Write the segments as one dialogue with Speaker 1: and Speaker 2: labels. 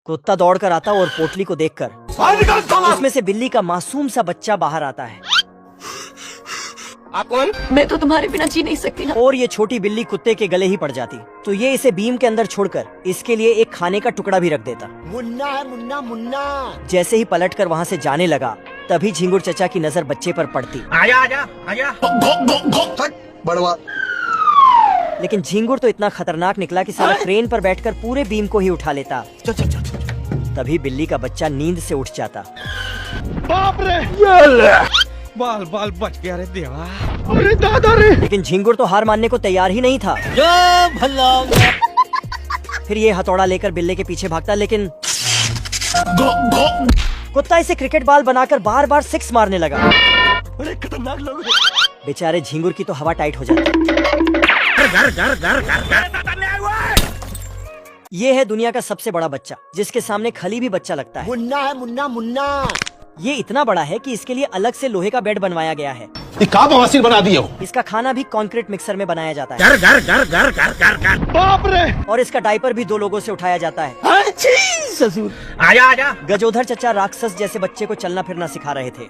Speaker 1: कुत्ता दौड़कर आता और पोटली को देखकर उसमें से बिल्ली का मासूम सा बच्चा बाहर आता है।
Speaker 2: आप कौन?
Speaker 3: मैं तो तुम्हारे बिना जी नहीं सकती ना।
Speaker 1: और ये छोटी बिल्ली कुत्ते के गले ही पड़ जाती तो ये इसे बीम के अंदर छोड़कर इसके लिए एक खाने का टुकड़ा भी रख देता।
Speaker 4: मुन्ना है मुन्ना मुन्ना।
Speaker 1: जैसे ही पलटकर वहाँ से जाने लगा तभी झिंगुर चचा की नजर बच्चे पर पड़ती।
Speaker 2: आजा आजा आजा।
Speaker 4: बड़वा।
Speaker 1: लेकिन झिंगुर तो इतना खतरनाक निकला कि साला क्रेन पर बैठकर पूरे बीम को ही उठा लेता। तभी बिल्ली का बच्चा नींद से उठ जाता।
Speaker 2: बाप रे, बाल बाल बच गया रे देवा।
Speaker 4: अरे दादा रे।
Speaker 1: लेकिन झिंगुर तो हार मानने को तैयार ही नहीं था। फिर ये हथौड़ा लेकर बिल्ली के पीछे भागता, लेकिन कुत्ता इसे क्रिकेट बॉल बनाकर बार बार सिक्स मारने लगा।
Speaker 4: अरे खतरनाक लोग।
Speaker 1: बेचारे झिंगुर की तो हवा टाइट हो जाती। ये है दुनिया का सबसे बड़ा बच्चा, जिसके सामने खली भी बच्चा लगता है।
Speaker 4: मुन्ना है मुन्ना मुन्ना।
Speaker 1: ये इतना बड़ा है कि इसके लिए अलग से लोहे का बेड बनवाया गया है।
Speaker 4: बवासीर बना दिया।
Speaker 1: इसका खाना भी कंक्रीट मिक्सर में बनाया जाता है।
Speaker 2: घर घर घर घर घर घर घर। बाप रे।
Speaker 1: और इसका डायपर भी 2 लोगों से उठाया जाता है।
Speaker 4: ससुर।
Speaker 2: आजा आजा।
Speaker 1: गजोधर चचा राक्षस जैसे बच्चे को चलना फिरना सिखा रहे थे।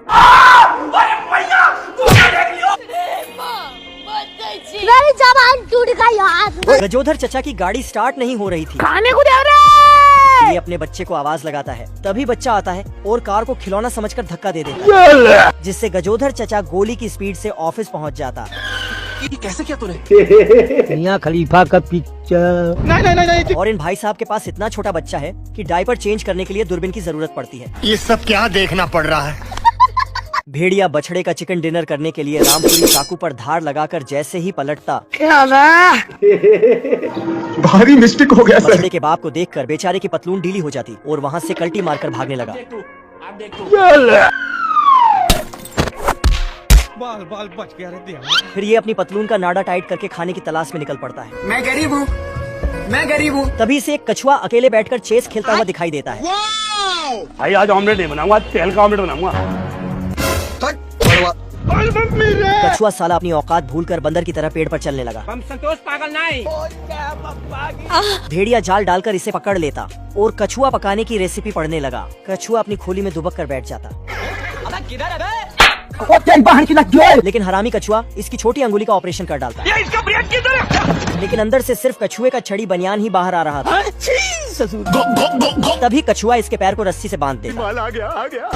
Speaker 5: मेरी जबान टूट गई यार।
Speaker 1: गजोधर चचा की गाड़ी स्टार्ट नहीं हो रही थी।
Speaker 5: खाने को दे रे।
Speaker 1: ये अपने बच्चे को आवाज लगाता है। तभी बच्चा आता है और कार को खिलौना समझकर धक्का दे देता, जिससे गजोधर चचा गोली की स्पीड से ऑफिस पहुंच जाता।
Speaker 4: कैसे किया तूने?
Speaker 6: मियां खलीफा का पिक्चर।
Speaker 4: नहीं।
Speaker 1: और इन भाई साहब के पास इतना छोटा बच्चा है कि डायपर चेंज करने के लिए दूरबीन की जरूरत पड़ती है।
Speaker 4: ये सब क्या देखना पड़ रहा है?
Speaker 1: भेड़िया बछड़े का चिकन डिनर करने के लिए रामपुरी चाकू पर धार लगाकर जैसे ही पलटता,
Speaker 4: भारी मिस्टेक हो गया सर।
Speaker 1: बछड़े के बाप को देखकर बेचारे की पतलून ढीली हो जाती और वहाँ से कल्टी मारकर भागने लगा।
Speaker 2: बाल बाल बच गया रे देवा।
Speaker 1: फिर ये अपनी पतलून का नाड़ा टाइट करके खाने की तलाश में निकल पड़ता है।
Speaker 2: मैं गरीब हूँ, मैं गरीब हूँ।
Speaker 1: तभी इसे एक कछुआ अकेले बैठकर चेस खेलता हुआ दिखाई देता है।
Speaker 6: भाई आज ऑमलेट नहीं बनाऊंगा, तेल का ऑमलेट बनाऊंगा।
Speaker 1: कछुआ साला अपनी औकात भूलकर बंदर की तरह पेड़ पर चलने लगा।
Speaker 2: हम संतोष पागल नहीं।
Speaker 1: भेड़िया जाल डालकर इसे पकड़ लेता और कछुआ पकाने की रेसिपी पढ़ने लगा। कछुआ अपनी खोली में दुबक कर बैठ जाता। लेकिन हरामी कछुआ इसकी छोटी अंगुली का ऑपरेशन कर डालता। लेकिन अंदर से सिर्फ कछुए का छड़ी बनियान ही बाहर आ रहा था। तभी कछुआ इसके पैर को रस्सी से बांध देता।
Speaker 4: आ गया।